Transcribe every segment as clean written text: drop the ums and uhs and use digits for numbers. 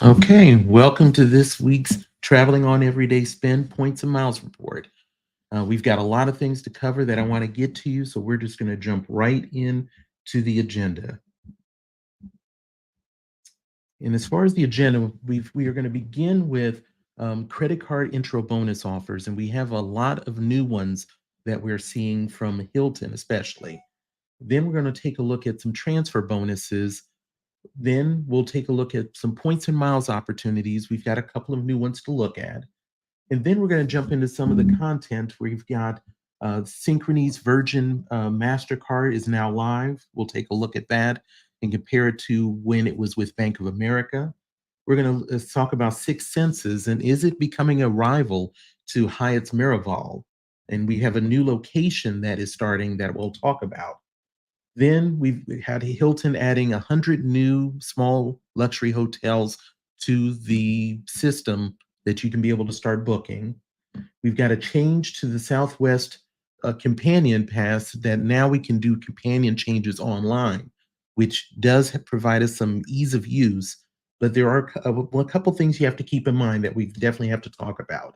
Okay, welcome to this week's Traveling on Everyday Spend Points and Miles report. We've got a lot of things to cover that I want to get to you, so we're just going to jump right in to the agenda. And as far as the agenda, we are going to begin with credit card intro bonus offers, and we have a lot of new ones that we're seeing from Hilton, especially. Then we're going to take a look at some transfer bonuses. Then we'll take a look at some points and miles opportunities. We've got a couple of new ones to look at. And then we're going to jump into some of the content. We've got Synchrony's Viirgin Mastercard is now live. We'll take a look at that and compare it to when it was with Bank of America. We're going to talk about Six Senses and is it becoming a rival to Hyatt's Miraval? And we have a new location that is starting that we'll talk about. Then we've had Hilton adding 100 new small luxury hotels to the system that you can be able to start booking. We've got a change to the Southwest companion pass that now we can do companion changes online, which does provide us some ease of use. But there are a couple things you have to keep in mind that we definitely have to talk about.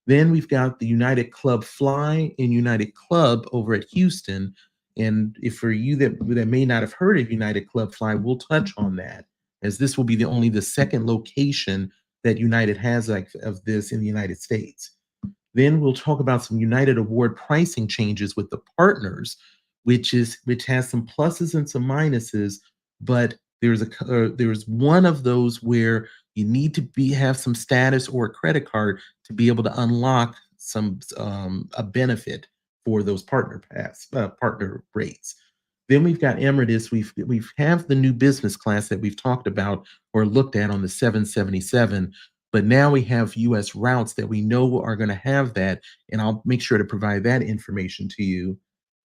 Then we've got the United Club Fly and United Club over at Houston. And if for you that may not have heard of United Club Fly, we'll touch on that, as this will be only the second location that United has of this in the United States. Then we'll talk about some United Award pricing changes with the partners, which has some pluses and some minuses, but there's one of those where you need to have some status or a credit card to be able to unlock some a benefit for those partner rates. Then we've got Emirates. We've have the new business class that we've talked about or looked at on the 777, but now we have US routes that we know are going to have that, and I'll make sure to provide that information to you.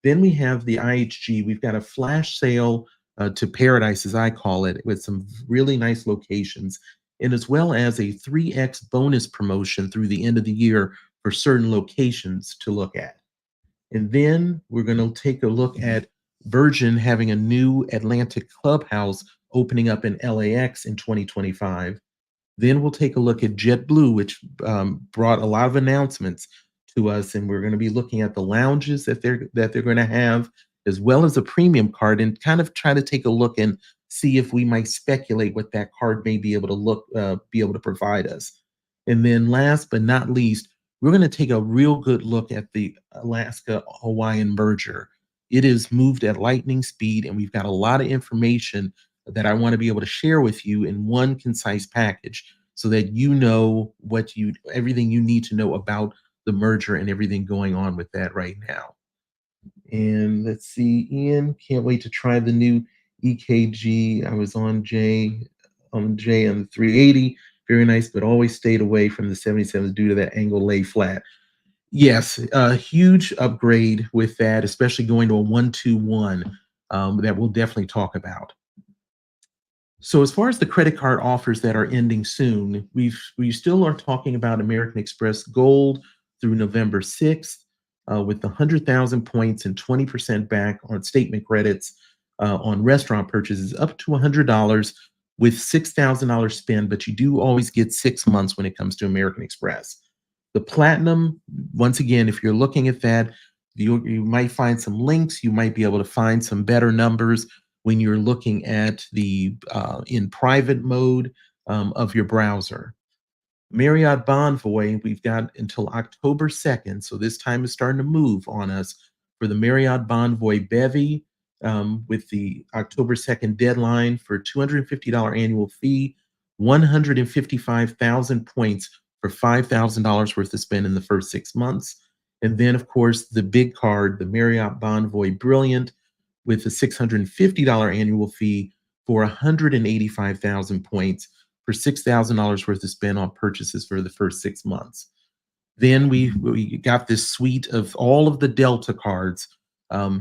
Then we have the IHG. We've got a flash sale to paradise, as I call it, with some really nice locations, and as well as a 3x bonus promotion through the end of the year for certain locations to look at. And then we're going to take a look at Virgin having a new Atlantic Clubhouse opening up in LAX in 2025. Then we'll take a look at JetBlue, which brought a lot of announcements to us, and we're going to be looking at the lounges that they're going to have, as well as a premium card, and kind of try to take a look and see if we might speculate what that card may be able to be able to provide us. And then last but not least, we're going to take a real good look at the Alaska Hawaiian merger. It is moved at lightning speed, and we've got a lot of information that I want to be able to share with you in one concise package so that you know everything you need to know about the merger and everything going on with that right now. And let's see, Ian, can't wait to try the new EKG. I was on J on the 380. Very nice, but always stayed away from the 77s due to that angle lay flat. Yes, a huge upgrade with that, especially going to a 121 that we'll definitely talk about. So as far as the credit card offers that are ending soon, we still are talking about American Express Gold through November 6th with 100,000 points and 20% back on statement credits on restaurant purchases up to $100 with $6,000 spend, but you do always get 6 months when it comes to American Express. The Platinum, once again, if you're looking at that, you might find some links. You might be able to find some better numbers when you're looking at the in private mode of your browser. Marriott Bonvoy, we've got until October 2nd, so this time is starting to move on us for the Marriott Bonvoy Bevy with the October 2nd deadline for $250 annual fee, 155,000 points for $5,000 worth of spend in the first 6 months. And then, of course, the big card, the Marriott Bonvoy Brilliant, with a $650 annual fee for 185,000 points for $6,000 worth of spend on purchases for the first 6 months. Then we got this suite of all of the Delta cards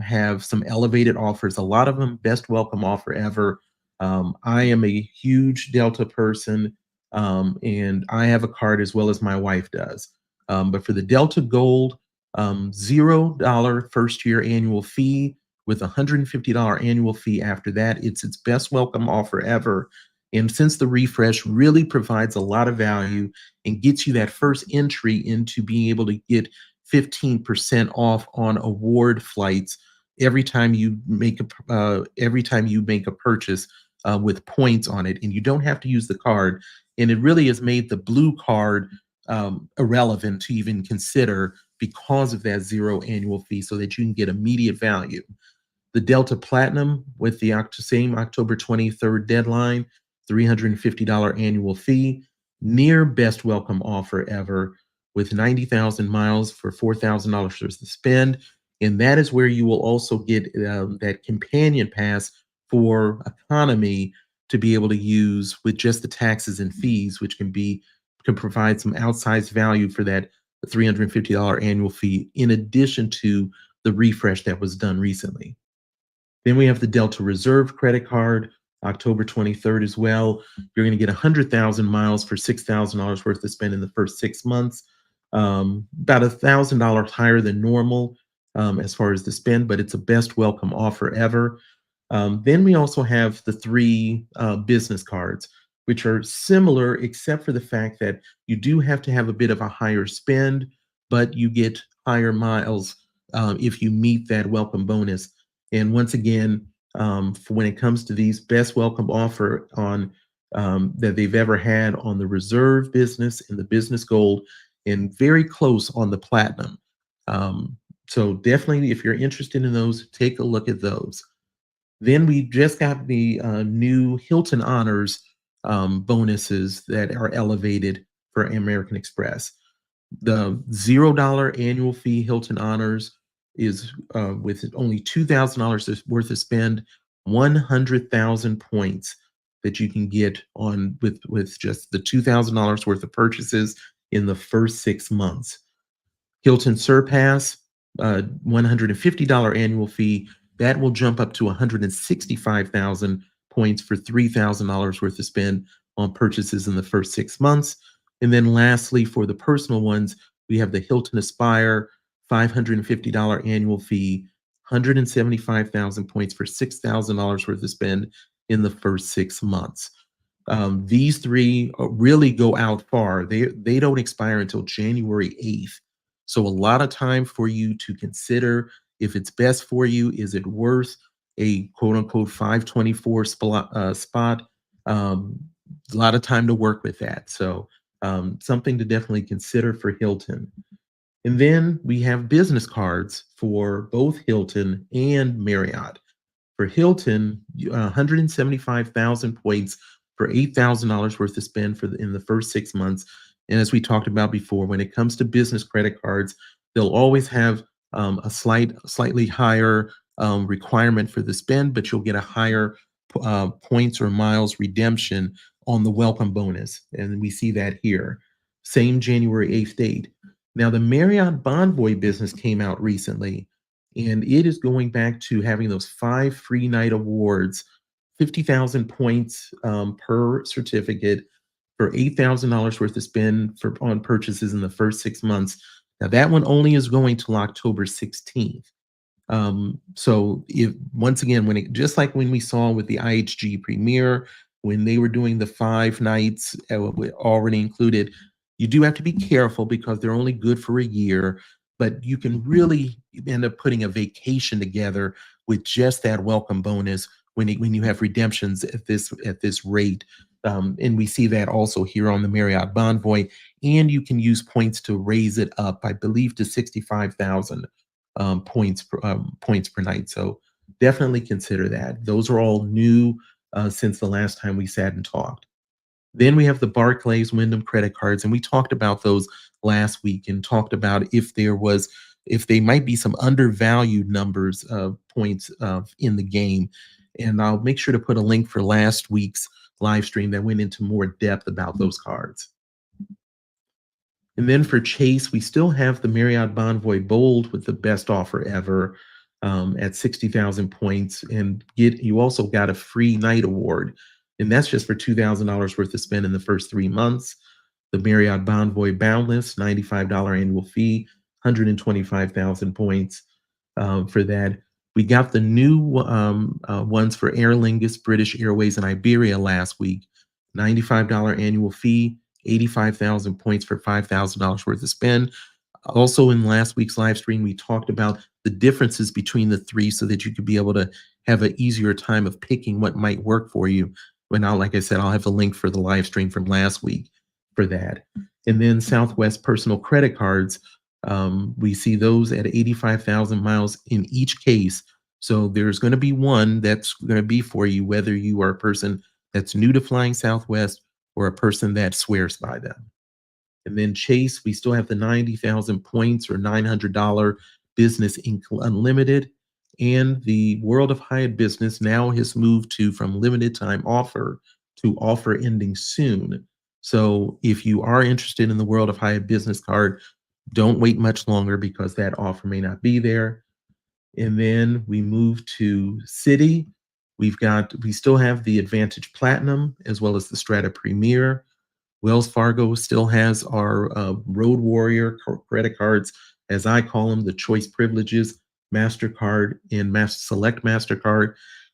have some elevated offers. A lot of them best welcome offer ever. I am a huge Delta person, and I have a card as well as my wife does. But for the Delta Gold, $0 first year annual fee with $150 annual fee after that. It's its best welcome offer ever. And since the refresh really provides a lot of value and gets you that first entry into being able to get 15% off on award flights every time you make a purchase with points on it, and you don't have to use the card. And it really has made the blue card irrelevant to even consider because of that zero annual fee, so that you can get immediate value. The Delta Platinum with the same October 23rd deadline, $350 annual fee, near best welcome offer ever, with 90,000 miles for $4,000 to spend. And that is where you will also get that companion pass for economy to be able to use with just the taxes and fees, which can provide some outsized value for that $350 annual fee, in addition to the refresh that was done recently. Then we have the Delta Reserve credit card, October 23rd as well. You're going to get 100,000 miles for $6,000 worth to spend in the first 6 months. About $1,000 higher than normal as far as the spend, but it's a best welcome offer ever. Then we also have the three business cards, which are similar except for the fact that you do have to have a bit of a higher spend, but you get higher miles if you meet that welcome bonus. And once again, for when it comes to these, best welcome offer on that they've ever had on the reserve business and the business gold, and very close on the platinum. So definitely, if you're interested in those, take a look at those. Then we just got the new Hilton Honors bonuses that are elevated for American Express. The $0 annual fee Hilton Honors is with only $2,000 worth of spend, 100,000 points that you can get on with just the $2,000 worth of purchases in the first 6 months. Hilton Surpass, $150 annual fee, that will jump up to 165,000 points for $3,000 worth of spend on purchases in the first 6 months. And then lastly, for the personal ones, we have the Hilton Aspire, $550 annual fee, 175,000 points for $6,000 worth of spend in the first 6 months. These three really go out far. They don't expire until January 8th. So a lot of time for you to consider if it's best for you. Is it worth a quote unquote 524 spot? A lot of time to work with that. So something to definitely consider for Hilton. And then we have business cards for both Hilton and Marriott. For Hilton, 175,000 points for $8,000 worth of spend in the first 6 months. And as we talked about before, when it comes to business credit cards, they'll always have a slightly higher requirement for the spend, but you'll get a higher points or miles redemption on the welcome bonus. And we see that here. Same January 8th date. Now, the Marriott Bonvoy business came out recently, and it is going back to having those 5 free night awards, 50,000 points per certificate for $8,000 worth of spend on purchases in the first 6 months. Now, that one only is going till October 16th. So if once again, just like when we saw with the IHG Premier, when they were doing the 5 nights already included, you do have to be careful because they're only good for a year, but you can really end up putting a vacation together with just that welcome bonus when you have redemptions at this rate. And we see that also here on the Marriott Bonvoy, and you can use points to raise it up, I believe, to 65,000 points per night. So definitely consider that. Those are all new since the last time we sat and talked. Then we have the Barclays Wyndham credit cards, and we talked about those last week and talked about if they might be some undervalued numbers of points in the game. And I'll make sure to put a link for last week's live stream that went into more depth about those cards. And then for Chase, we still have the Marriott Bonvoy Bold with the best offer ever at 60,000 points. And you also got a free night award. And that's just for $2,000 worth of spend in the first 3 months. The Marriott Bonvoy Boundless, $95 annual fee, 125,000 points for that. We got the new ones for Aer Lingus, British Airways, and Iberia last week. $95 annual fee, 85,000 points for $5,000 worth of spend. Also, in last week's live stream, we talked about the differences between the three so that you could be able to have an easier time of picking what might work for you. But now, like I said, I'll have a link for the live stream from last week for that. And then Southwest personal credit cards, we see those at 85,000 miles in each case. So there's going to be one that's going to be for you, whether you are a person that's new to flying Southwest or a person that swears by them. And then Chase, we still have the 90,000 points or $900 business unlimited. And the World of Hyatt business now has moved to from limited time offer to offer ending soon. So if you are interested in the World of Hyatt business card, don't wait much longer because that offer may not be there. And then we move to City. We still have the Advantage Platinum as well as the Strata Premier. Wells Fargo still has our Road Warrior credit cards, as I call them, the choice privileges, Mastercard and Select Mastercard.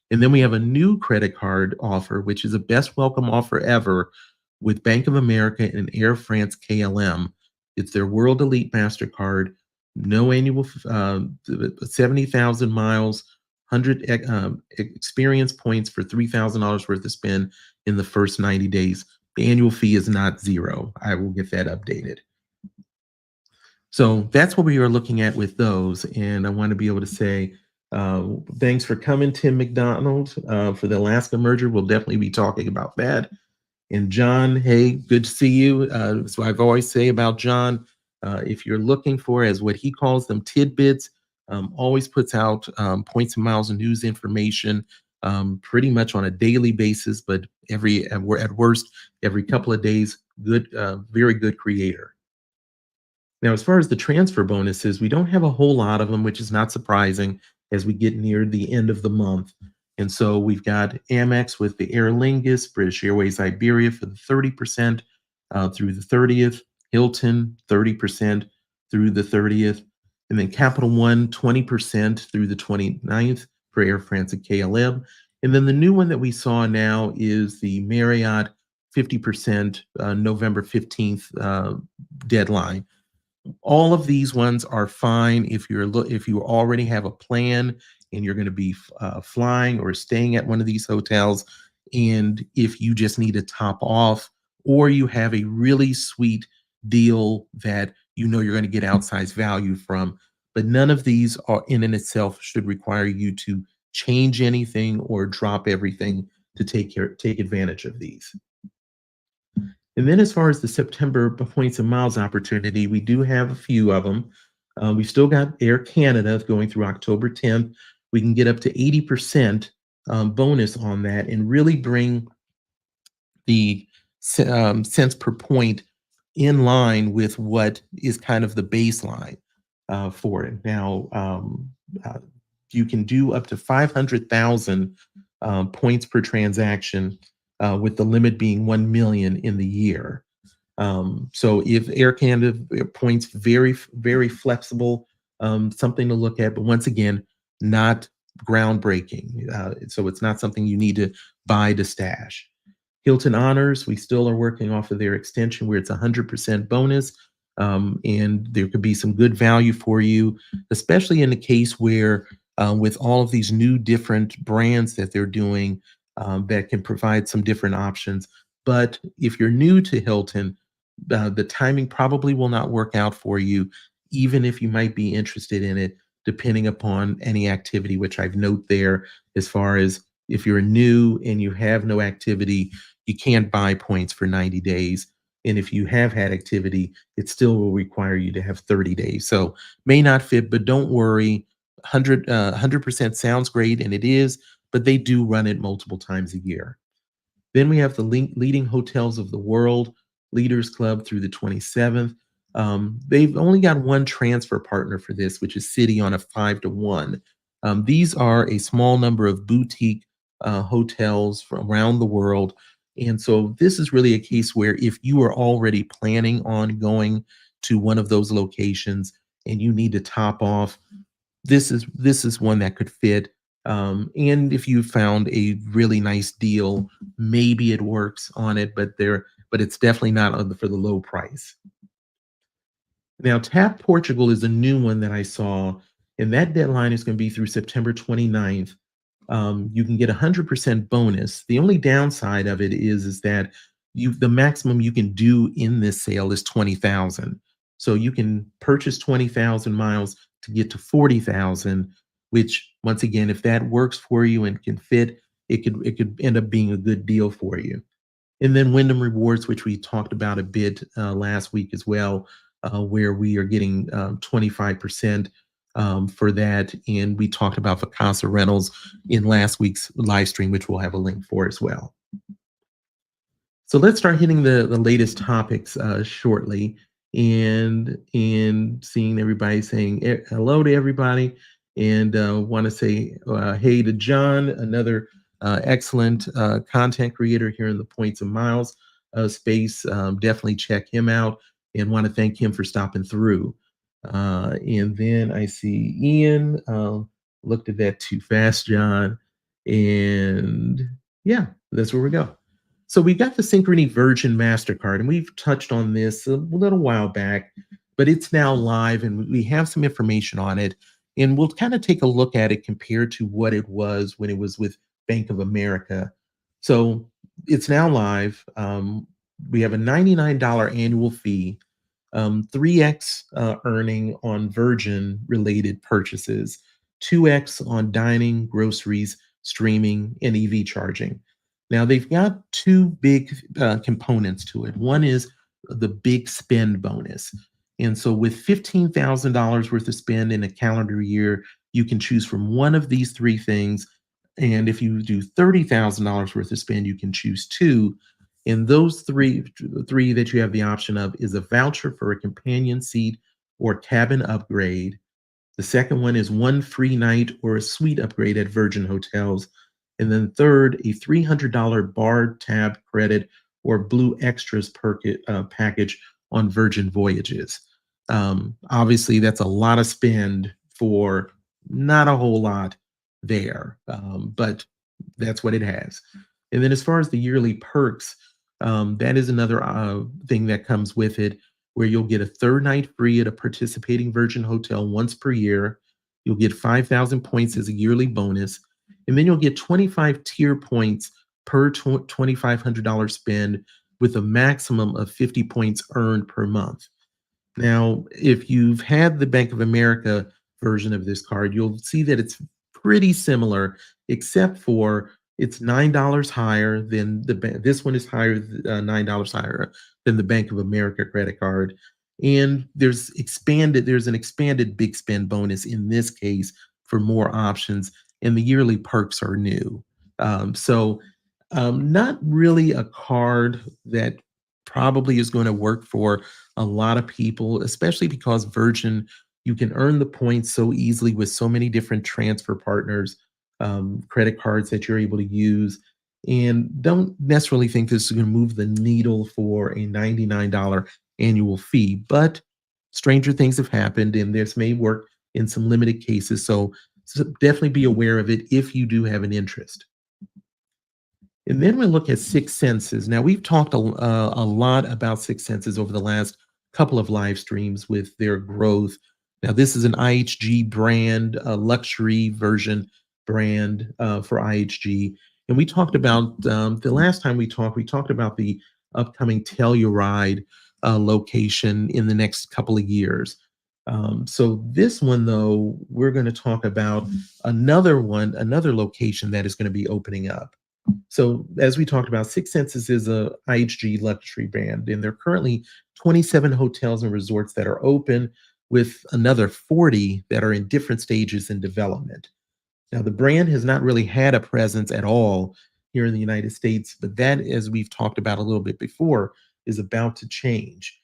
And then we have a new credit card offer, which is a best welcome offer ever with Bank of America and Air France KLM. It's their World Elite Mastercard, no annual, 70,000 miles, 100 experience points for $3,000 worth of spend in the first 90 days. The annual fee is not zero. I will get that updated. So that's what we are looking at with those. And I want to be able to say, thanks for coming, Tim McDonald, for the Alaska merger. We'll definitely be talking about that. And John, hey, good to see you. So I've always say about John, if you're looking for, as what he calls them, tidbits, always puts out points and miles and news information pretty much on a daily basis, but at worst, every couple of days. Good, very good creator. Now, as far as the transfer bonuses, we don't have a whole lot of them, which is not surprising as we get near the end of the month. And so we've got Amex with the Aer Lingus, British Airways Iberia for the 30% through the 30th, Hilton 30% through the 30th, and then Capital One 20% through the 29th for Air France and KLM. And then the new one that we saw now is the Marriott 50% November 15th deadline. All of these ones are fine if you already have a plan and you're going to be flying or staying at one of these hotels, and if you just need to top off, or you have a really sweet deal that you know you're going to get outsized value from. But none of these are in and itself should require you to change anything or drop everything to take advantage of these. And then as far as the September points and miles opportunity, we do have a few of them. We've still got Air Canada going through October 10th. We can get up to 80% bonus on that and really bring the cents per point in line with what is kind of the baseline for it. Now, you can do up to 500,000 points per transaction with the limit being 1 million in the year. So if Air Canada points, very, very flexible, something to look at, but once again, not groundbreaking. So it's not something you need to buy to stash. Hilton Honors, we still are working off of their extension where it's 100% bonus. And there could be some good value for you, especially in the case where with all of these new different brands that they're doing, that can provide some different options. But if you're new to Hilton, the timing probably will not work out for you, even if you might be interested in it, depending upon any activity, which I've note there as far as if you're new and you have no activity, you can't buy points for 90 days. And if you have had activity, it still will require you to have 30 days. So may not fit, but don't worry. 100% sounds great, and it is, but they do run it multiple times a year. Then we have the leading hotels of the world, Leaders Club through the 27th. They've only got one transfer partner for this, which is City on a 5-to-1. These are a small number of boutique hotels from around the world. And so this is really a case where if you are already planning on going to one of those locations and you need to top off, this is one that could fit. And if you found a really nice deal, maybe it works on it, but it's definitely not for the low price. Now, Tap Portugal is a new one that I saw, and that deadline is going to be through September 29th. You can get 100% bonus. The only downside of it is that the maximum you can do in this sale is 20,000. So you can purchase 20,000 miles to get to 40,000, which once again, if that works for you and can fit, it could end up being a good deal for you. And then Wyndham Rewards, which we talked about a bit last week as well, where we are getting 25% for that. And we talked about Vacasa Rentals in last week's live stream, which we'll have a link for as well. So let's start hitting the latest topics shortly, and seeing everybody saying hello to everybody, and want to say hey to John, another excellent content creator here in the Points and Miles space. Definitely check him out, and want to thank him for stopping through. And then I see Ian. Looked at that too fast, John, and yeah, that's where we go. So we got the Synchrony Viirgin Mastercard, and we've touched on this a little while back, but it's now live, and we have some information on it. And we'll kind of take a look at it compared to what it was when it was with Bank of America. So it's now live. We have a $99 annual fee, 3x earning on Viirgin related purchases, 2x on dining, groceries, streaming, and EV charging. Now, they've got two big components to it. One is the big spend bonus. And so with $15,000 worth of spend in a calendar year, you can choose from one of these three things. And if you do $30,000 worth of spend, you can choose two. And those three that you have the option of is a voucher for a companion seat or cabin upgrade. The second one is one free night or a suite upgrade at Viirgin hotels. And then third, a $300 bar tab credit or Blue Extras package on Viirgin voyages. Obviously, that's a lot of spend for not a whole lot there, but that's what it has. And then as far as the yearly perks, that is another thing that comes with it, where you'll get a third night free at a participating Viirgin hotel once per year. You'll get 5,000 points as a yearly bonus. And then you'll get 25 tier points per $2,500 spend, with a maximum of 50 points earned per month. Now, if you've had the Bank of America version of this card, you'll see that it's pretty similar, except for it's $9 higher than this one is higher, $9 higher than the Bank of America credit card. And there's an expanded big spend bonus in this case for more options, and the yearly perks are new. Not really a card that probably is going to work for a lot of people, especially because Viirgin, you can earn the points so easily with so many different transfer partners, credit cards that you're able to use, and don't necessarily think this is going to move the needle for a $99 annual fee. But stranger things have happened, and this may work in some limited cases. So definitely be aware of it if you do have an interest. And then we look at Six Senses. Now, we've talked a lot about Six Senses over the last couple of live streams with their growth. Now, this is an IHG brand, a luxury version brand for IHG. And we talked about, the last time we talked about the upcoming Telluride location in the next couple of years. So this one, though, we're going to talk about another location that is going to be opening up. So as we talked about, Six Senses is a IHG luxury brand, and there are currently 27 hotels and resorts that are open, with another 40 that are in different stages in development. Now, the brand has not really had a presence at all here in the United States, but that, as we've talked about a little bit before, is about to change.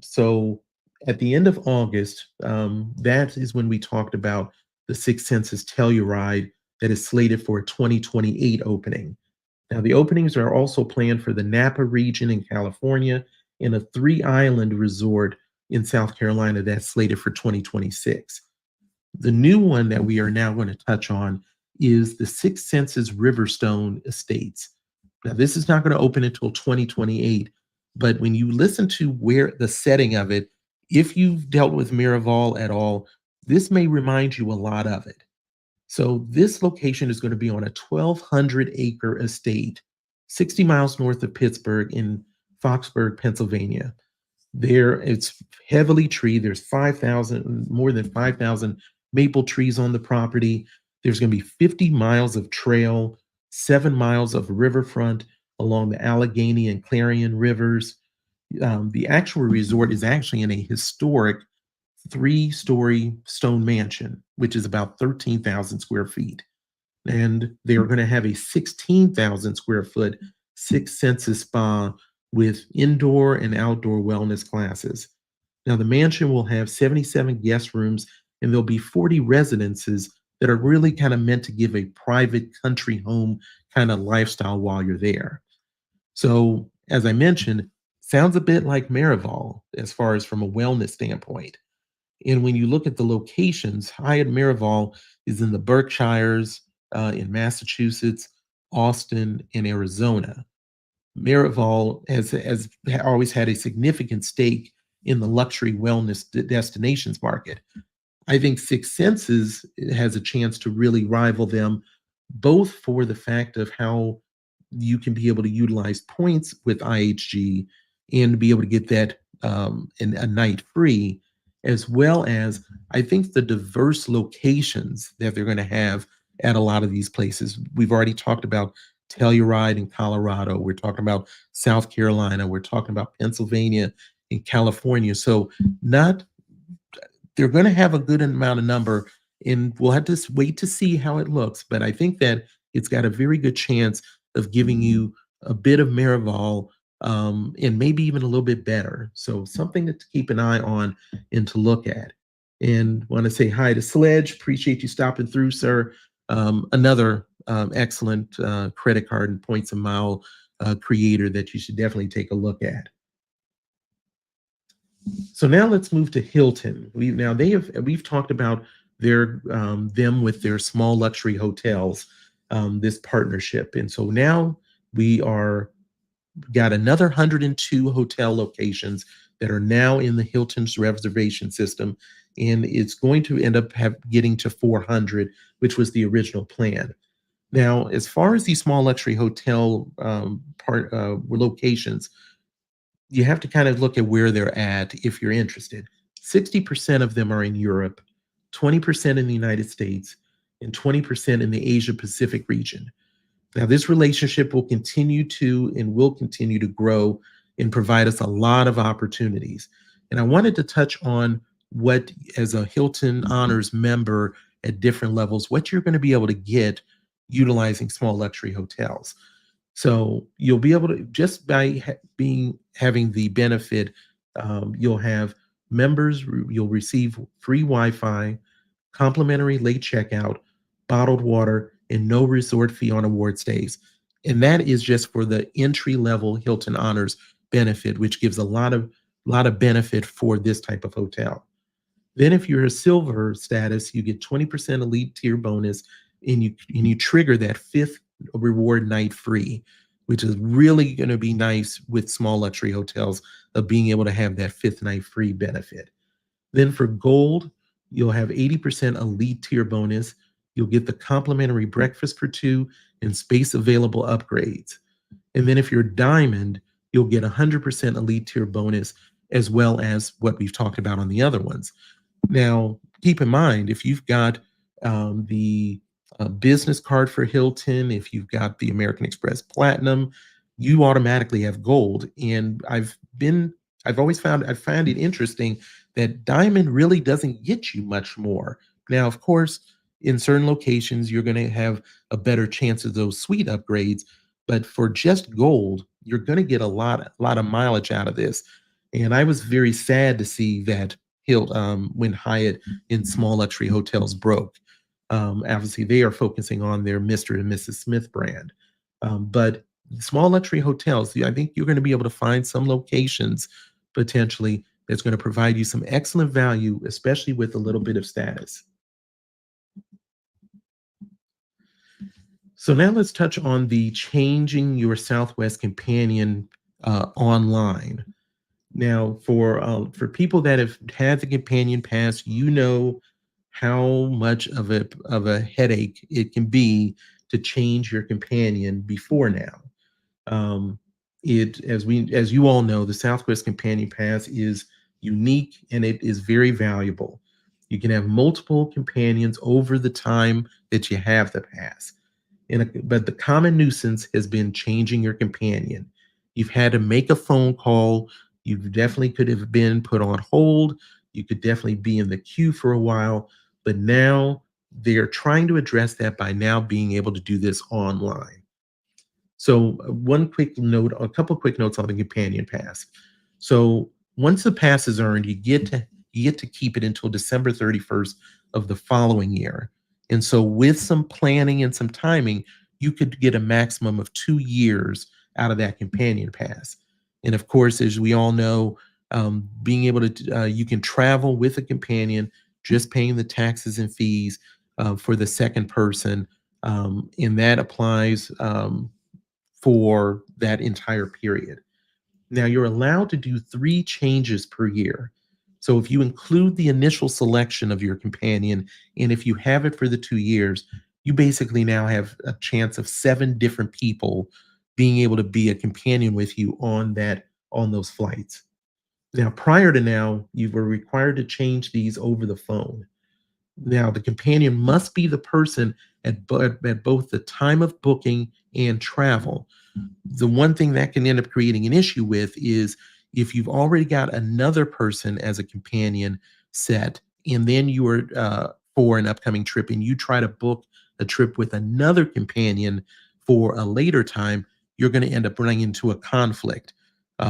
So at the end of August, that is when we talked about the Six Senses Telluride that is slated for a 2028 opening. Now, the openings are also planned for the Napa region in California and a 3-island resort in South Carolina that's slated for 2026. The new one that we are now going to touch on is the Six Senses Riverstone Estates. Now, this is not going to open until 2028, but when you listen to where the setting of it, if you've dealt with Miraval at all, this may remind you a lot of it. So this location is going to be on a 1,200-acre estate, 60 miles north of Pittsburgh in Foxburg, Pennsylvania. There, it's heavily treed. There's 5,000, more than 5,000 maple trees on the property. There's going to be 50 miles of trail, 7 miles of riverfront along the Allegheny and Clarion rivers. The actual resort is actually in a historic 3-story stone mansion, which is about 13,000 square feet. And they are going to have a 16,000 square foot Six Senses spa with indoor and outdoor wellness classes. Now, the mansion will have 77 guest rooms, and there'll be 40 residences that are really kind of meant to give a private country home kind of lifestyle while you're there. So, as I mentioned, sounds a bit like Miraval as far as from a wellness standpoint. And when you look at the locations, Hyatt Miraval is in the Berkshires, in Massachusetts, Austin, and Arizona. Miraval has always had a significant stake in the luxury wellness destinations market. I think Six Senses has a chance to really rival them, both for the fact of how you can be able to utilize points with IHG and be able to get that in a night free, as well as I think the diverse locations that they're going to have at a lot of these places. We've already talked about Telluride in Colorado. We're talking about South Carolina. We're talking about Pennsylvania and California. So not they're going to have a good amount of number, and we'll have to wait to see how it looks. But I think that it's got a very good chance of giving you a bit of Miraval, and maybe even a little bit better. So something to keep an eye on and to look at. And want to say hi to Sledge. Appreciate you stopping through, sir. Another excellent credit card and points a mile creator that you should definitely take a look at. So now let's move to Hilton. We've talked about their them with their small luxury hotels, this partnership, and so now we are got another 102 hotel locations that are now in the Hilton's reservation system, and it's going to end up getting to 400, which was the original plan. Now, as far as these small luxury hotel locations, you have to kind of look at where they're at if you're interested. 60% of them are in Europe, 20% in the United States, and 20% in the Asia Pacific region. Now, this relationship will continue to grow and provide us a lot of opportunities. And I wanted to touch on what, as a Hilton Honors member at different levels, what you're going to be able to get utilizing small luxury hotels. So you'll be able to, just by having the benefit, you'll have members, you'll receive free Wi-Fi, complimentary late checkout, bottled water, and no resort fee on award stays. And that is just for the entry level Hilton Honors benefit, which gives a lot of benefit for this type of hotel. Then if you're a silver status, you get 20% elite tier bonus, and you trigger that fifth reward night free, which is really going to be nice with small luxury hotels of being able to have that fifth night free benefit. Then for gold, you'll have 80% elite tier bonus. You'll get the complimentary breakfast for two and space available upgrades. And then if you're diamond, you'll get 100% elite tier bonus, as well as what we've talked about on the other ones. Now, keep in mind, if you've got the business card for Hilton, if you've got the American Express Platinum, you automatically have gold. And I've found it interesting that diamond really doesn't get you much more. Now, of course, in certain locations, you're going to have a better chance of those suite upgrades. But for just gold, you're going to get a lot of mileage out of this. And I was very sad to see that when Hyatt in small luxury hotels broke. Obviously, they are focusing on their Mr. and Mrs. Smith brand. But small luxury hotels, I think you're going to be able to find some locations potentially that's going to provide you some excellent value, especially with a little bit of status. So now let's touch on the changing your Southwest companion online. Now, for people that have had the companion pass, you know how much of a headache it can be to change your companion before now. Um, as you all know, the Southwest Companion Pass is unique and it is very valuable. You can have multiple companions over the time that you have the pass. But the common nuisance has been changing your companion. You've had to make a phone call. You definitely could have been put on hold. You could definitely be in the queue for a while. But now they're trying to address that by now being able to do this online. So one quick note, a couple quick notes on the companion pass. So once the pass is earned, you get to keep it until December 31st of the following year. And so with some planning and some timing, you could get a maximum of 2 years out of that companion pass. And of course, as we all know, being able to you can travel with a companion, just paying the taxes and fees for the second person, and that applies. For that entire period. Now, you're allowed to do 3 changes per year. So if you include the initial selection of your companion, and if you have it for the 2 years, you basically now have a chance of 7 different people being able to be a companion with you on those flights. Now, prior to now, you were required to change these over the phone. Now, the companion must be the person at both the time of booking and travel. The one thing that can end up creating an issue with is if you've already got another person as a companion set, and then you are for an upcoming trip, and you try to book a trip with another companion for a later time, you're going to end up running into a conflict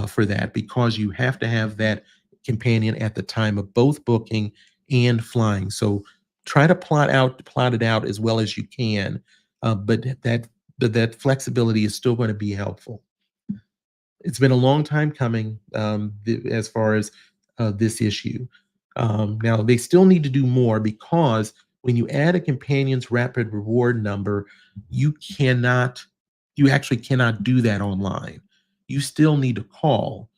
for that because you have to have that companion at the time of both booking and flying. So try to plot it out as well as you can, but that flexibility is still going to be helpful. It's been a long time coming as far as this issue. Now, they still need to do more because when you add a companion's rapid reward number, you cannot, you actually cannot do that online. You still need to call.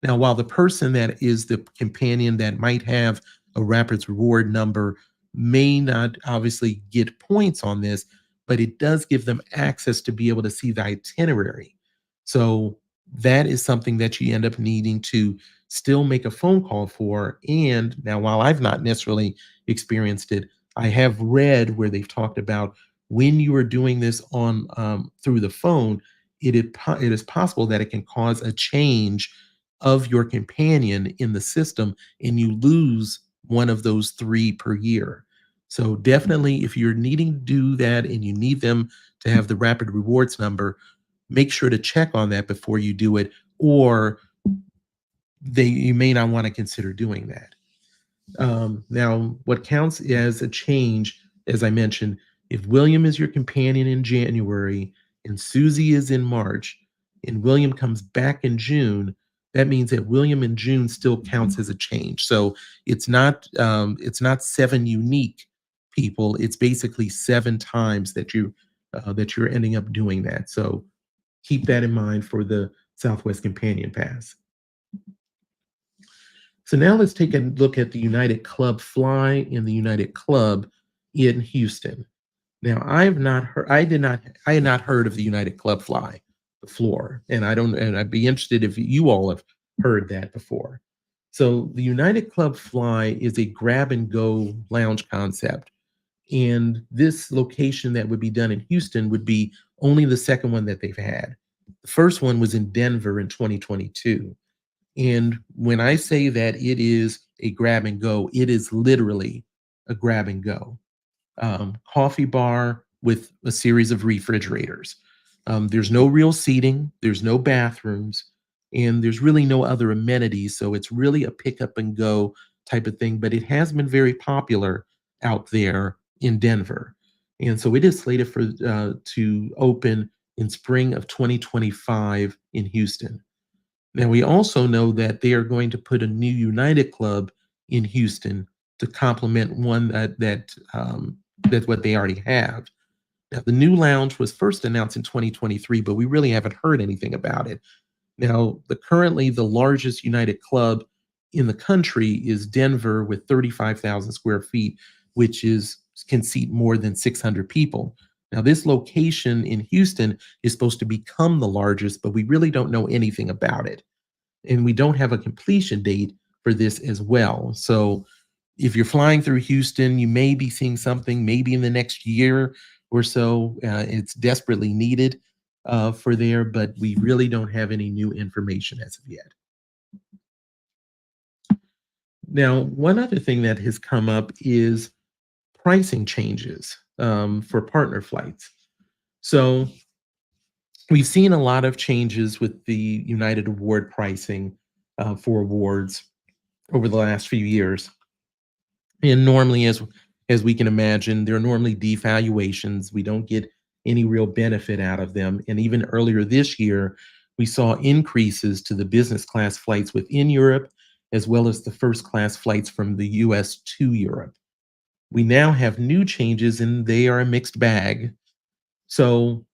Now, while the person that is the companion that might have a Rapids reward number may not obviously get points on this, but it does give them access to be able to see the itinerary. So that is something that you end up needing to still make a phone call for. And now, while I've not necessarily experienced it, I have read where they've talked about when you are doing this on through the phone, it is possible that it can cause a change of your companion in the system and you lose one of those 3 per year. So definitely if you're needing to do that and you need them to have the rapid rewards number, make sure to check on that before you do it, or you may not want to consider doing that. Now, what counts as a change, as I mentioned, if William is your companion in January and Susie is in March, and William comes back in June, that means that William in June still counts as a change. So it's not 7 unique people. It's basically 7 times that you're ending up doing that. So keep that in mind for the Southwest Companion Pass. So now let's take a look at the United Club Fly and the United Club in Houston. Now I had not heard of the United Club Fly before, and I'd be interested if you all have heard that before. So the United Club Fly is a grab and go lounge concept. And this location that would be done in Houston would be only the second one that they've had. The first one was in Denver in 2022. And when I say that it is a grab and go, it is literally a grab and go. Coffee bar with a series of refrigerators. There's no real seating, there's no bathrooms, and there's really no other amenities. So it's really a pick up and go type of thing, but it has been very popular out there in Denver. And so it is slated for to open in spring of 2025 in Houston. Now, we also know that they are going to put a new United Club in Houston to complement one that's what they already have. Now, the new lounge was first announced in 2023, but we really haven't heard anything about it. Now, currently the largest United club in the country is Denver with 35,000 square feet, which is can seat more than 600 people. Now, this location in Houston is supposed to become the largest, but we really don't know anything about it. And we don't have a completion date for this as well. So if you're flying through Houston, you may be seeing something maybe in the next year or so. It's desperately needed for there, but we really don't have any new information as of yet. Now, one other thing that has come up is pricing changes for partner flights. So we've seen a lot of changes with the United Award pricing for awards over the last few years. And normally, as we can imagine, there are normally devaluations. We don't get any real benefit out of them. And even earlier this year, we saw increases to the business class flights within Europe, as well as the first class flights from the US to Europe. We now have new changes, and they are a mixed bag. So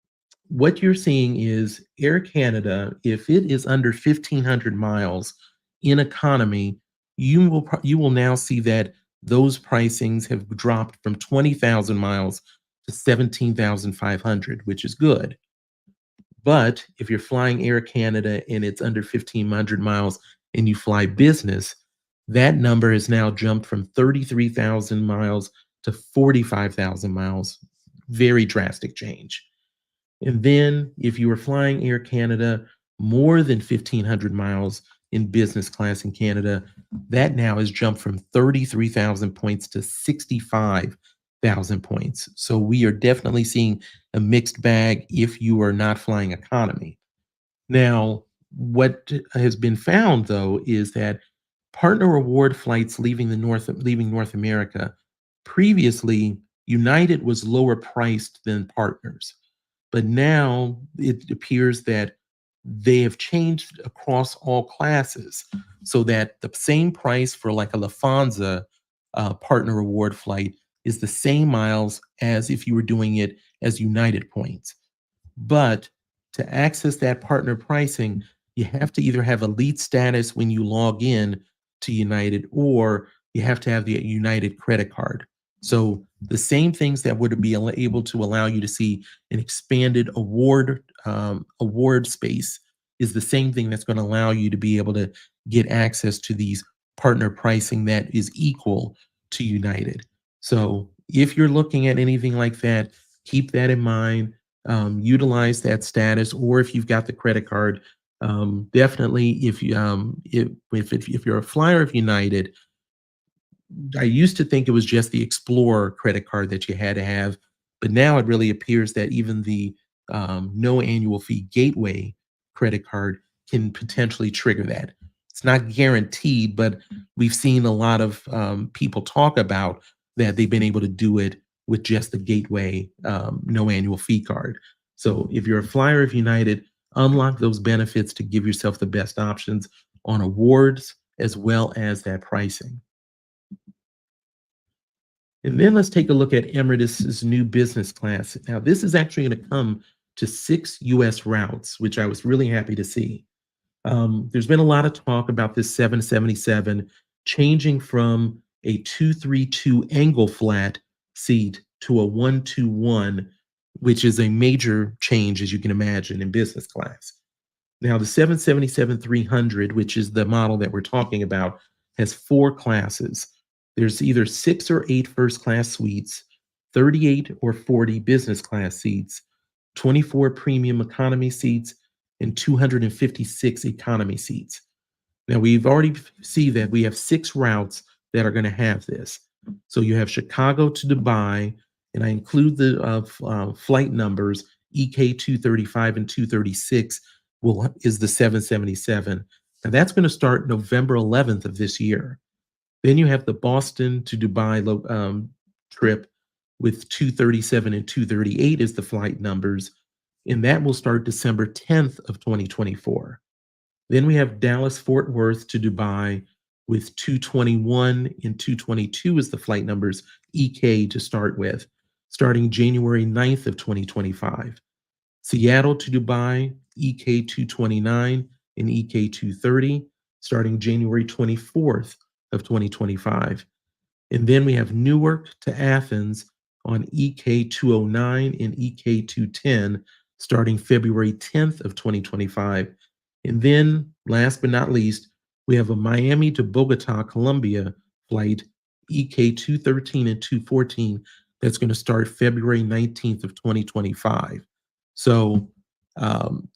what you're seeing is Air Canada, if it is under 1,500 miles in economy, you will now see that those pricings have dropped from 20,000 miles to 17,500, which is good. But if you're flying Air Canada and it's under 1,500 miles and you fly business, that number has now jumped from 33,000 miles to 45,000 miles. Very drastic change. And then if you were flying Air Canada more than 1,500 miles in business class in Canada, that now has jumped from 33,000 points to 65,000 points. So we are definitely seeing a mixed bag if you are not flying economy. Now, what has been found though is that partner award flights leaving North America, previously United was lower priced than partners. But now it appears that they have changed across all classes so that the same price for like a Lufthansa partner award flight is the same miles as if you were doing it as United points. But to access that partner pricing, you have to either have elite status when you log in to United, or you have to have the United credit card. So the same things that would be able to allow you to see an expanded award space is the same thing that's going to allow you to be able to get access to these partner pricing that is equal to United. So if you're looking at anything like that, keep that in mind. Utilize that status, or if you've got the credit card, definitely if you're a flyer of United, I used to think it was just the Explorer credit card that you had to have, but now it really appears that even the no annual fee Gateway credit card can potentially trigger that. It's not guaranteed, but we've seen a lot of people talk about that they've been able to do it with just the Gateway no annual fee card. So if you're a flyer of United, unlock those benefits to give yourself the best options on awards as well as that pricing. And then let's take a look at Emirates' new business class. Now, this is actually going to come to 6 US routes, which I was really happy to see. There's been a lot of talk about this 777 changing from a 232 angle flat seat to a 121, which is a major change, as you can imagine, in business class. Now, the 777-300, which is the model that we're talking about, has 4 classes. There's either 6 or 8 first class suites, 38 or 40 business class seats, 24 premium economy seats, and 256 economy seats. Now, we've already see that we have 6 routes that are going to have this. So you have Chicago to Dubai, and I include the flight numbers, EK 235 and 236 is the 777. Now, that's going to start November 11th of this year. Then you have the Boston to Dubai trip with 237 and 238 is the flight numbers, and that will start December 10th of 2024. Then we have Dallas Fort Worth to Dubai with 221 and 222 is the flight numbers, EK to start with. starting January 9th of 2025. Seattle to Dubai, EK 229 and EK 230, starting January 24th of 2025. And then we have Newark to Athens on EK 209 and EK 210, starting February 10th of 2025. And then, last but not least, we have a Miami to Bogota, Colombia flight, EK 213 and 214, that's going to start February 19th of 2025. So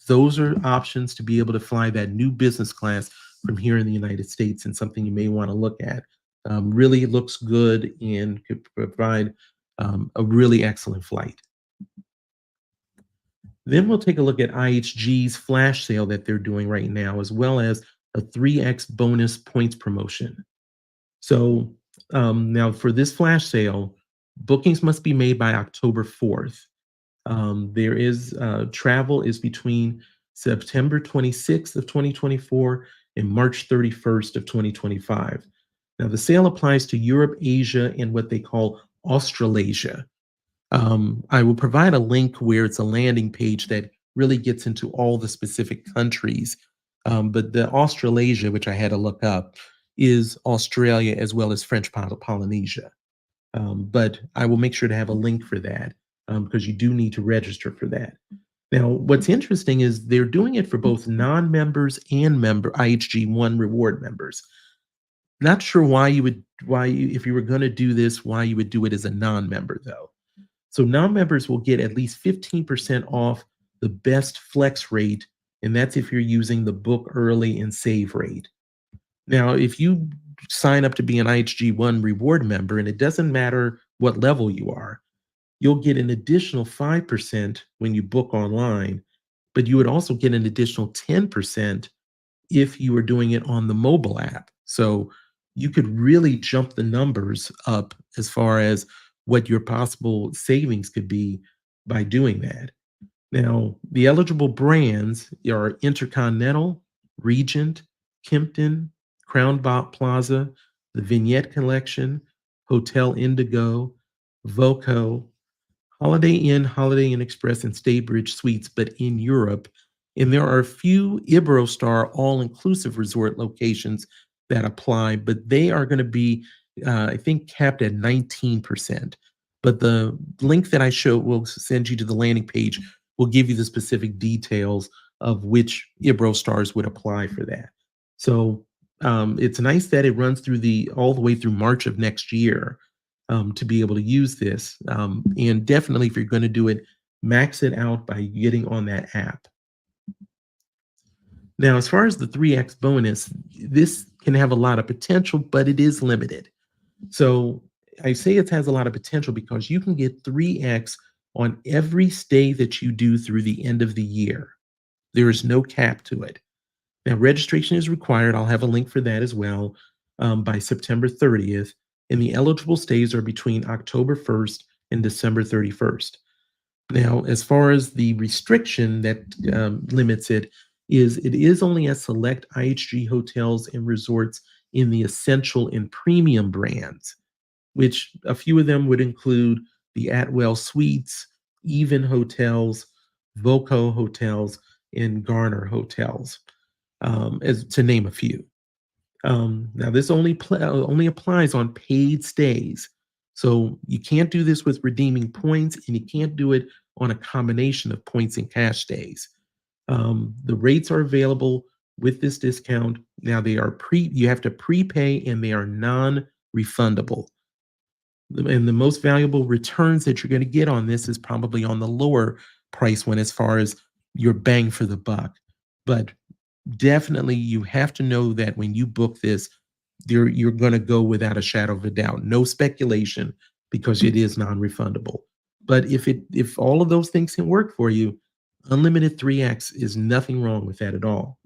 those are options to be able to fly that new business class from here in the United States, and something you may want to look at. Really looks good and could provide a really excellent flight. Then we'll take a look at IHG's flash sale that they're doing right now, as well as a 3x bonus points promotion. So now for this flash sale, bookings must be made by October 4th. There is travel is between September 26th of 2024 and March 31st of 2025. Now, the sale applies to Europe, Asia, and what they call Australasia. I will provide a link where it's a landing page that really gets into all the specific countries. But the Australasia, which I had to look up, is Australia as well as French Polynesia. But I will make sure to have a link for that because you do need to register for that. Now, what's interesting is they're doing it for both non-members and IHG One Reward members. Not sure if you were going to do this, why you would do it as a non-member though. So non-members will get at least 15% off the best flex rate, and that's if you're using the book early and save rate. Now, if you sign up to be an IHG One Reward member, and it doesn't matter what level you are, you'll get an additional 5% when you book online, but you would also get an additional 10% if you were doing it on the mobile app. So you could really jump the numbers up as far as what your possible savings could be by doing that. Now, the eligible brands are Intercontinental, Regent, Kimpton, Crown Plaza, the Vignette Collection, Hotel Indigo, Voco, Holiday Inn Express, and Staybridge Suites, but in Europe. And there are a few Iberostar all-inclusive resort locations that apply, but they are going to be, I think, capped at 19%. But the link that I show will send you to the landing page will give you the specific details of which Iberostars would apply for that. So it's nice that it runs through all the way through March of next year to be able to use this. And definitely, if you're going to do it, max it out by getting on that app. Now, as far as the 3x bonus, this can have a lot of potential, but it is limited. So I say it has a lot of potential because you can get 3x on every stay that you do through the end of the year. There is no cap to it. Now, registration is required. I'll have a link for that as well by September 30th. And the eligible stays are between October 1st and December 31st. Now, as far as the restriction that limits it is only at select IHG hotels and resorts in the essential and premium brands, which a few of them would include the Atwell Suites, Even Hotels, Voco Hotels, and Garner Hotels, as to name a few. Now, this only applies on paid stays. So you can't do this with redeeming points, and you can't do it on a combination of points and cash stays. The rates are available with this discount. Now, you have to prepay, and they are non-refundable. And the most valuable returns that you're going to get on this is probably on the lower price one as far as your bang for the buck. But definitely you have to know that when you book this, you're going to go without a shadow of a doubt. No speculation, because it is non-refundable. But if all of those things can work for you, unlimited 3x is nothing wrong with that at all.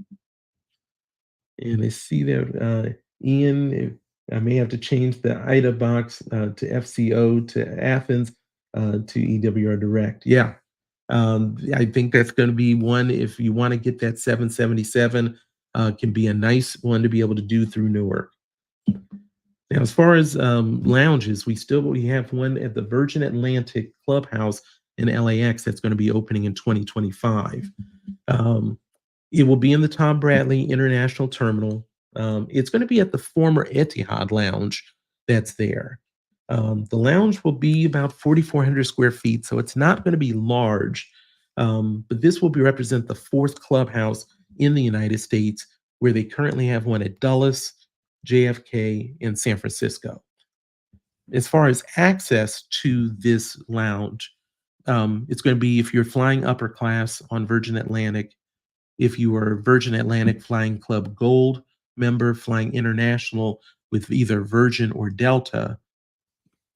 And I see that Ian, I may have to change the ITA box to FCO to Athens to EWR Direct. Yeah. I think that's going to be one, if you want to get that 777, can be a nice one to be able to do through Newark. Now, as far as lounges, we have one at the Virgin Atlantic Clubhouse in LAX that's going to be opening in 2025. Um, it will be in the Tom Bradley International Terminal. It's going to be at the former Etihad Lounge that's there. The lounge will be about 4,400 square feet, so it's not going to be large. But this will represent the fourth clubhouse in the United States, where they currently have one at Dulles, JFK, and San Francisco. As far as access to this lounge, it's going to be if you're flying upper class on Virgin Atlantic, if you are Virgin Atlantic Flying Club Gold member flying international with either Virgin or Delta,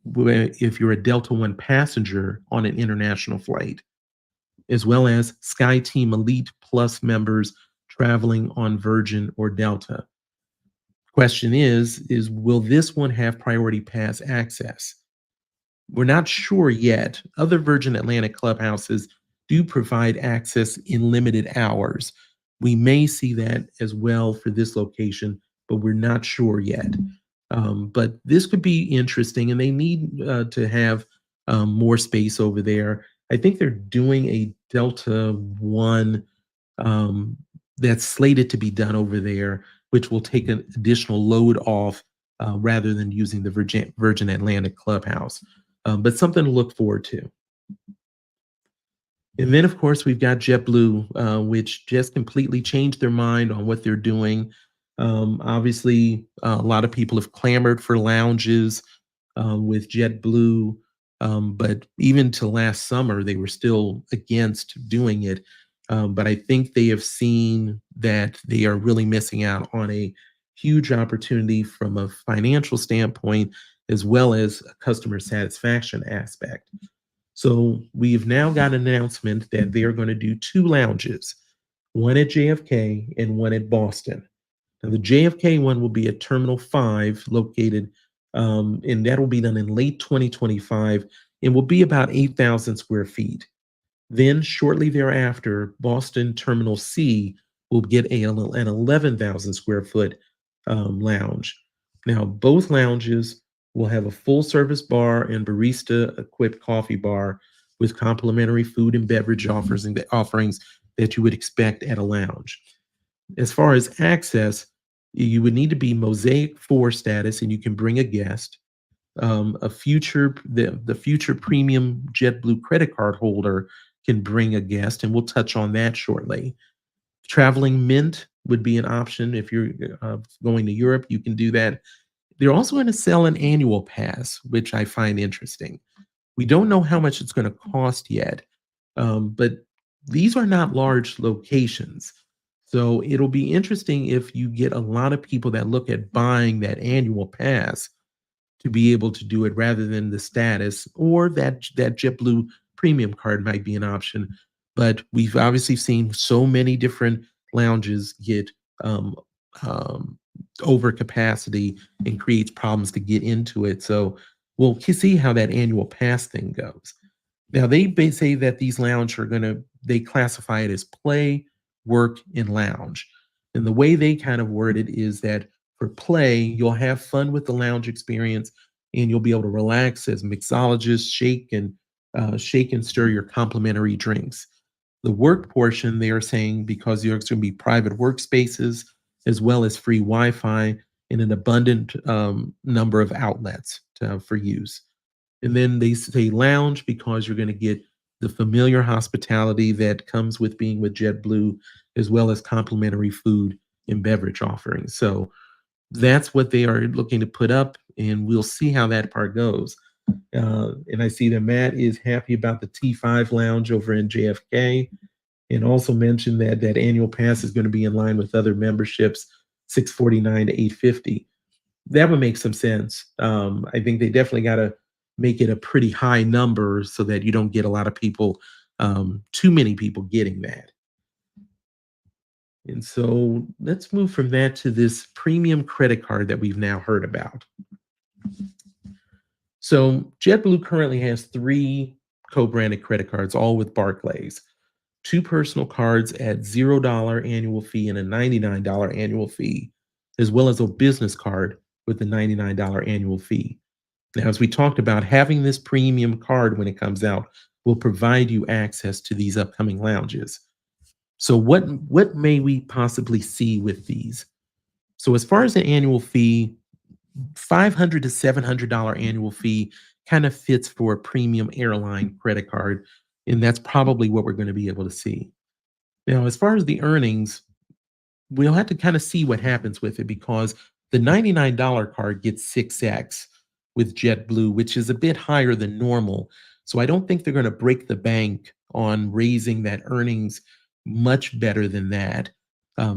if you're a Delta One passenger on an international flight, as well as SkyTeam Elite Plus members traveling on Virgin or Delta. Question is will this one have priority pass access? We're not sure yet. Other Virgin Atlantic clubhouses do provide access in limited hours. We may see that as well for this location, but we're not sure yet. But this could be interesting, and they need to have more space over there. I think they're doing a Delta One that's slated to be done over there, which will take an additional load off rather than using the Virgin Atlantic Clubhouse. But something to look forward to. And then, of course, we've got JetBlue, which just completely changed their mind on what they're doing. Obviously, a lot of people have clamored for lounges with JetBlue, but even to last summer, they were still against doing it. But I think they have seen that they are really missing out on a huge opportunity from a financial standpoint, as well as a customer satisfaction aspect. So we've now got an announcement that they are going to do two lounges, one at JFK and one at Boston. Now, the JFK one will be at Terminal 5, located, and that will be done in late 2025 and will be about 8,000 square feet. Then, shortly thereafter, Boston Terminal C will get an 11,000 square foot lounge. Now, both lounges will have a full service bar and barista equipped coffee bar with complimentary food and beverage offerings that you would expect at a lounge. As far as access, you would need to be Mosaic 4 status, and you can bring a guest. The future premium JetBlue credit card holder can bring a guest, and we'll touch on that shortly. Traveling Mint would be an option if you're going to Europe. You can do that. They're also going to sell an annual pass, which I find interesting. We don't know how much it's going to cost yet, but these are not large locations. So it'll be interesting if you get a lot of people that look at buying that annual pass to be able to do it rather than the status, or that JetBlue premium card might be an option. But we've obviously seen so many different lounges get over capacity and creates problems to get into it. So we'll see how that annual pass thing goes. Now they say that these lounge they classify it as play, work, and lounge. And the way they kind of word it is that for play, you'll have fun with the lounge experience, and you'll be able to relax as mixologists shake and stir your complimentary drinks. The work portion, they are saying, because there's going to be private workspaces as well as free Wi-Fi and an abundant number of outlets for use. And then they say lounge because you're going to get the familiar hospitality that comes with being with JetBlue, as well as complimentary food and beverage offerings. So that's what they are looking to put up, and we'll see how that part goes. And I see that Matt is happy about the T5 lounge over in JFK, and also mentioned that that annual pass is going to be in line with other memberships, $649 to $850. That would make some sense. I think they definitely got to make it a pretty high number so that you don't get a lot of people, too many people getting that. And so let's move from that to this premium credit card that we've now heard about. So JetBlue currently has 3 co-branded credit cards, all with Barclays. 2 personal cards at $0 annual fee and a $99 annual fee, as well as a business card with the $99 annual fee. Now, as we talked about, having this premium card when it comes out will provide you access to these upcoming lounges. So what may we possibly see with these? So as far as the annual fee, $500 to $700 annual fee kind of fits for a premium airline credit card, and that's probably what we're going to be able to see. Now, as far as the earnings, we'll have to kind of see what happens with it because the $99 card gets 6x with JetBlue, which is a bit higher than normal. So I don't think they're going to break the bank on raising that earnings much better than that.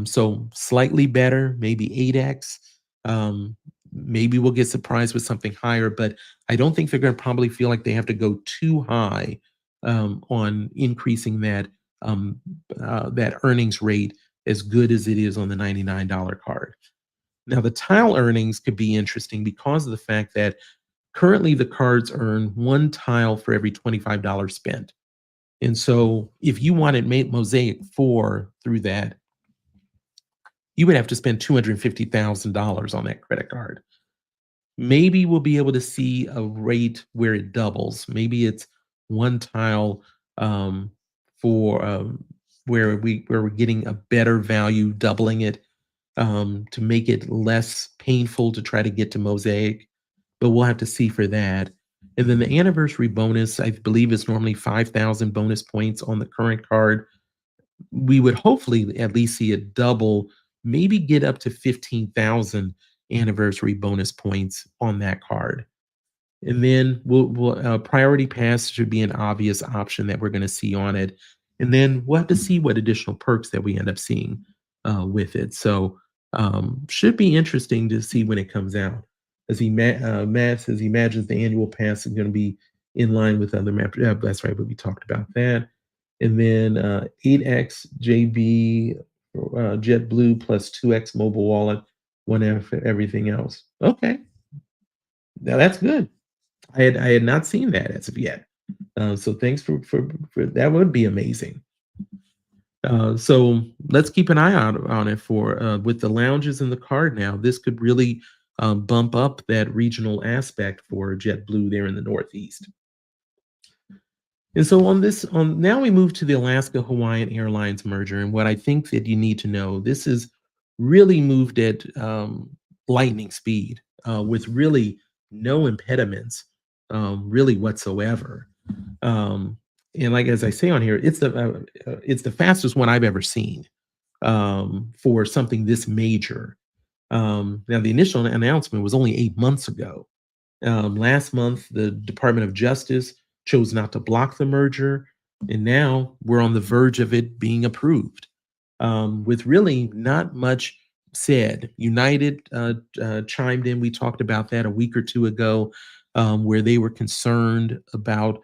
So slightly better, maybe 8x. Maybe we'll get surprised with something higher, but I don't think they're going to probably feel like they have to go too high on increasing that earnings rate as good as it is on the $99 card. Now, the tile earnings could be interesting because of the fact that currently the cards earn 1 tile for every $25 spent. And so if you wanted Mosaic 4 through that, you would have to spend $250,000 on that credit card. Maybe we'll be able to see a rate where it doubles. Maybe it's 1 tile for where we're getting a better value, doubling it to make it less painful to try to get to Mosaic. But we'll have to see for that. And then the anniversary bonus, I believe, is normally 5,000 bonus points on the current card. We would hopefully at least see it double, maybe get up to 15,000 anniversary bonus points on that card. And then we'll priority pass should be an obvious option that we're going to see on it. And then we'll have to see what additional perks that we end up seeing with it. So should be interesting to see when it comes out. As Matt says, he imagines the annual pass is going to be in line with other map. That's right, but we talked about that. And then 8x JB JetBlue plus 2x mobile wallet, 1x for everything else. Okay, now that's good. I had not seen that as of yet. So thanks for that. Would be amazing. So let's keep an eye out on it for with the lounges in the card now. This could really bump up that regional aspect for JetBlue there in the Northeast. And so now we move to the Alaska Hawaiian Airlines merger. And what I think that you need to know, this is really moved at lightning speed with really no impediments really whatsoever. And like as I say on here, it's the fastest one I've ever seen for something this major. Now the initial announcement was only 8 months ago. Last month, the Department of Justice chose not to block the merger, and now we're on the verge of it being approved. With really not much said. United chimed in. We talked about that a week or two ago, where they were concerned about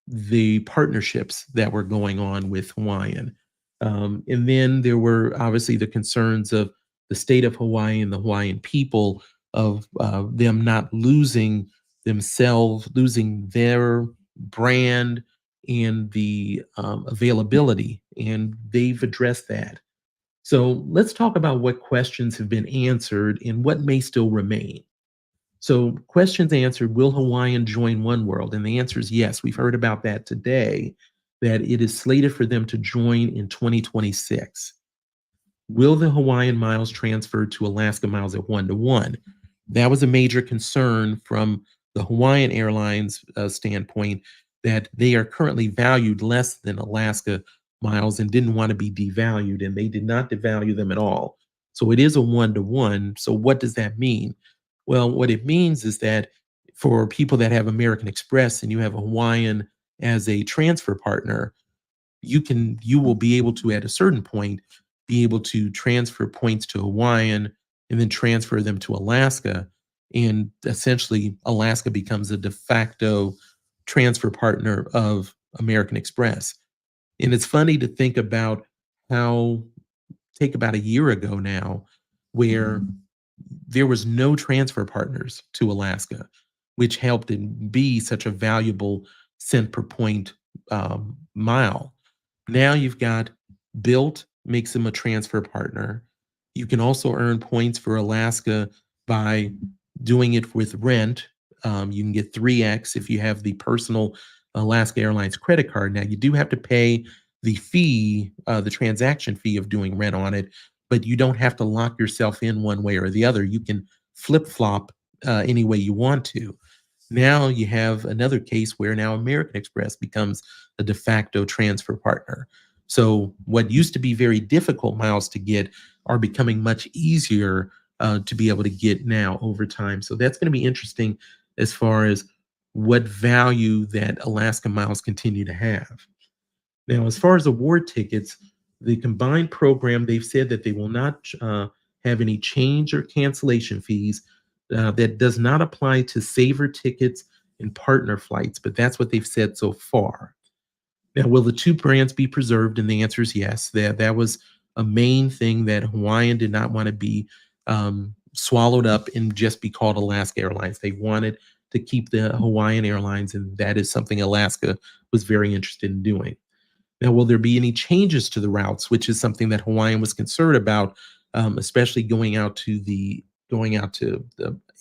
the partnerships that were going on with Hawaiian. And then there were obviously the concerns of the state of Hawaii and the Hawaiian people of them not losing themselves, losing their brand and the availability. And they've addressed that. So let's talk about what questions have been answered and what may still remain. So questions answered, will Hawaiian join Oneworld? And the answer is yes. We've heard about that today, that it is slated for them to join in 2026. Will the Hawaiian miles transfer to Alaska miles at 1-to-1? That was a major concern from the Hawaiian Airlines standpoint, that they are currently valued less than Alaska miles and didn't want to be devalued, and they did not devalue them at all. So it is a 1-to-1. So what does that mean? Well, what it means is that for people that have American Express and you have Hawaiian as a transfer partner, you will be able to, at a certain point, be able to transfer points to Hawaiian and then transfer them to Alaska. And essentially, Alaska becomes a de facto transfer partner of American Express. And it's funny to think about how, take about a year ago now, where there was no transfer partners to Alaska, which helped it be such a valuable cent per point mile. Now you've got Built makes them a transfer partner. You can also earn points for Alaska by doing it with rent. You can get 3x if you have the personal Alaska Airlines credit card. Now, you do have to pay the fee, the transaction fee of doing rent on it, but you don't have to lock yourself in one way or the other. You can flip flop any way you want to. Now you have another case where now American Express becomes a de facto transfer partner. So what used to be very difficult miles to get are becoming much easier to be able to get now over time. So that's going to be interesting as far as what value that Alaska miles continue to have. Now, as far as award tickets, the combined program, they've said that they will not have any change or cancellation fees. That does not apply to saver tickets and partner flights, but that's what they've said so far. Now, will the two brands be preserved? And the answer is yes. That was a main thing that Hawaiian did not want to be swallowed up and just be called Alaska Airlines. They wanted to keep the Hawaiian Airlines, and that is something Alaska was very interested in doing. Now, will there be any changes to the routes, which is something that Hawaiian was concerned about, especially going out to the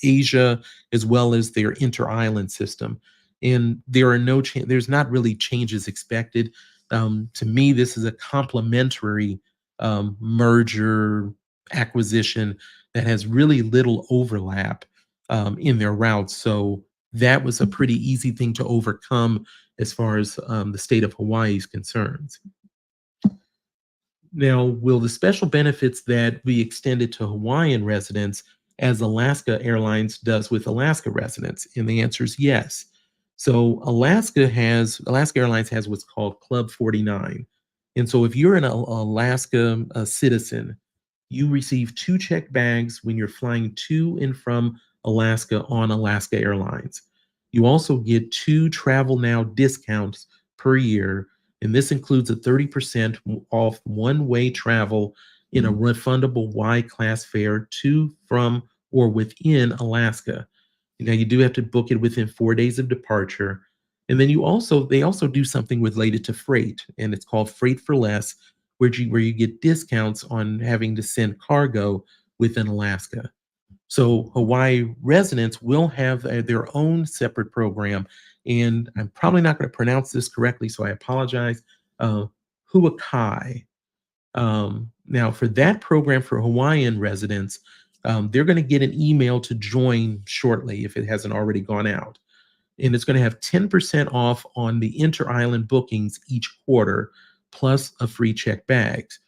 Asia as well as their inter-island system? And there are there's not really changes expected. To me, this is a complementary merger acquisition that has really little overlap in their routes. So that was a pretty easy thing to overcome as far as the state of Hawaii's concerns. Now, will the special benefits that be extended to Hawaiian residents as Alaska Airlines does with Alaska residents? And the answer is yes. So Alaska Airlines has what's called Club 49. And so if you're an Alaska citizen, you receive 2 checked bags when you're flying to and from Alaska on Alaska Airlines. You also get 2 Travel Now discounts per year, and this includes a 30% off one-way travel in a refundable Y-class fare to, from, or within Alaska. Now, you do have to book it within 4 days of departure. And then they also do something related to freight, and it's called Freight for Less, where you get discounts on having to send cargo within Alaska. So Hawaii residents will have their own separate program, and I'm probably not going to pronounce this correctly, so I apologize. Huakai. Now, for that program for Hawaiian residents, they're going to get an email to join shortly if it hasn't already gone out. And it's going to have 10% off on the inter-island bookings each quarter, plus a free check bags.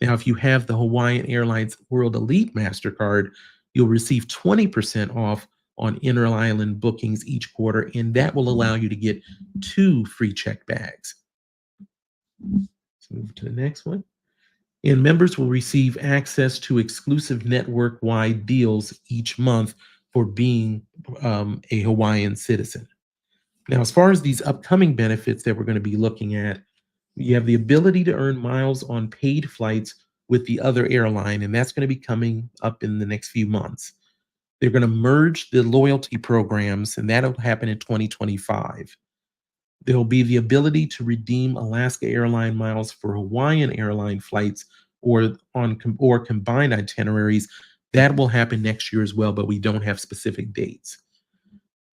Now, if you have the Hawaiian Airlines World Elite Mastercard, you'll receive 20% off on inter-island bookings each quarter, and that will allow you to get 2 free check bags. Let's move to the next one. And members will receive access to exclusive network-wide deals each month for being a Hawaiian citizen. Now, as far as these upcoming benefits that we're going to be looking at, you have the ability to earn miles on paid flights with the other airline, and that's going to be coming up in the next few months. They're going to merge the loyalty programs, and that'll happen in 2025. There'll be the ability to redeem Alaska Airline miles for Hawaiian Airline flights or combined itineraries. That will happen next year as well, but we don't have specific dates.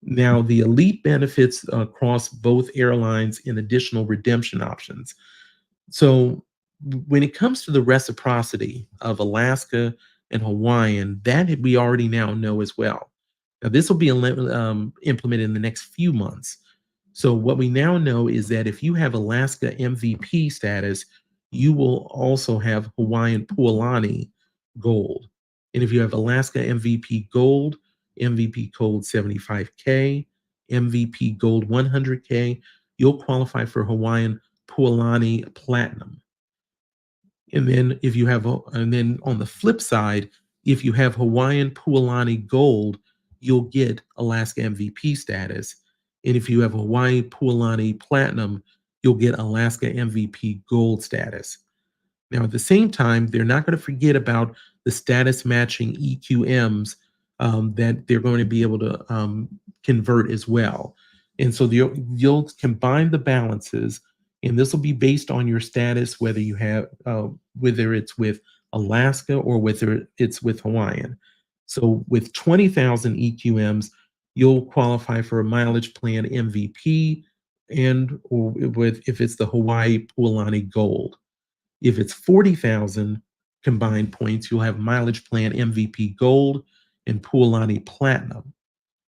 Now, the elite benefits across both airlines in additional redemption options. So when it comes to the reciprocity of Alaska and Hawaiian, that we already now know as well. Now, this will be implemented in the next few months. So what we now know is that if you have Alaska MVP status, you will also have Hawaiian Pualani Gold. And if you have Alaska MVP Gold, MVP Gold 75K, MVP Gold 100K, you'll qualify for Hawaiian Pualani Platinum. And then on the flip side, if you have Hawaiian Pualani Gold, you'll get Alaska MVP status. And if you have Hawaii Pualani Platinum, you'll get Alaska MVP Gold status. Now, at the same time, they're not going to forget about the status matching EQMs that they're going to be able to convert as well. And so you'll combine the balances, and this will be based on your status, whether it's with Alaska or whether it's with Hawaiian. So with 20,000 EQMs, you'll qualify for a mileage plan MVP and or with if it's the Hawaii Pualani Gold. If it's 40,000 combined points, you'll have mileage plan MVP Gold and Pualani Platinum.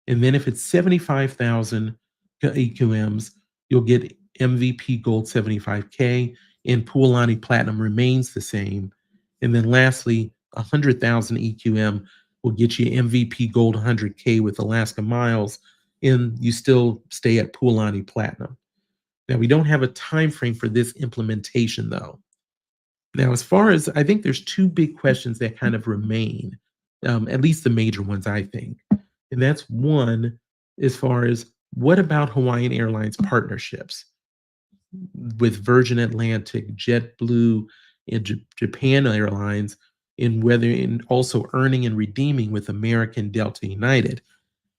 And then if it's 75,000 EQMs, you'll get MVP Gold 75K and Pualani Platinum remains the same. And then lastly, 100,000 EQM will get you MVP Gold 100K with Alaska Miles, and you still stay at Pualani Platinum. Now, we don't have a time frame for this implementation, though. Now, as far as I think there's two big questions that kind of remain, at least the major ones, I think. And that's one, as far as what about Hawaiian Airlines partnerships with Virgin Atlantic, JetBlue, and Japan Airlines, and whether in also earning and redeeming with American, Delta, United.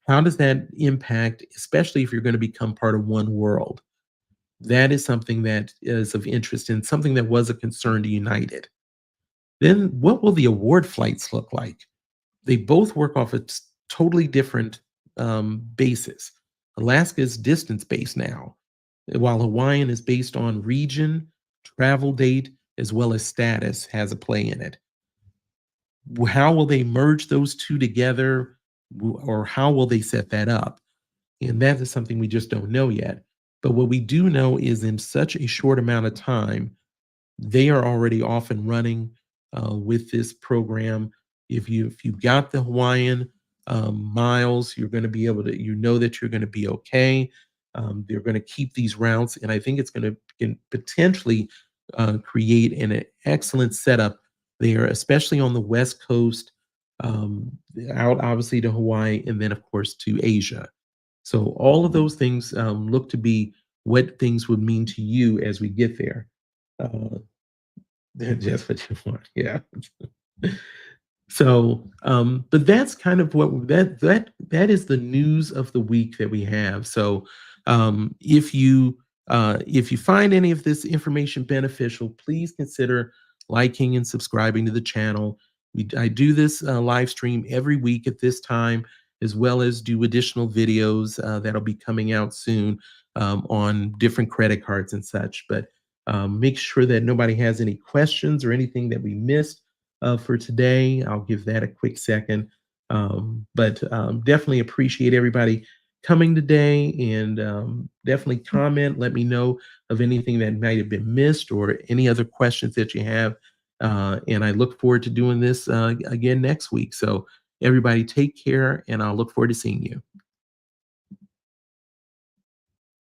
How does that impact, especially if you're going to become part of One World? That is something that is of interest and something that was a concern to United. Then what will the award flights look like? They both work off a totally different basis. Alaska is distance based now, while Hawaiian is based on region, travel date, as well as status has a play in it. How will they merge those two together, or how will they set that up? And that is something we just don't know yet. But what we do know is in such a short amount of time, they are already off and running with this program. If you got the Hawaiian miles, you're going to be able to, you know that you're going to be okay. They're going to keep these routes, and I think it's going to potentially create an excellent setup there, especially on the West Coast, out obviously to Hawaii, and then of course to Asia. So all of those things look to be what things would mean to you as we get there. Uh, that's what you want, yeah. So, but that's kind of what that is the news of the week that we have. So, if you find any of this information beneficial, please consider liking and subscribing to the channel. I do this live stream every week at this time, as well as do additional videos that'll be coming out soon on different credit cards and such. But make sure that nobody has any questions or anything that we missed for today. I'll give that a quick second. But definitely appreciate everybody coming today, and definitely comment. Let me know of anything that might have been missed or any other questions that you have. And I look forward to doing this again next week. So everybody take care, and I'll look forward to seeing you.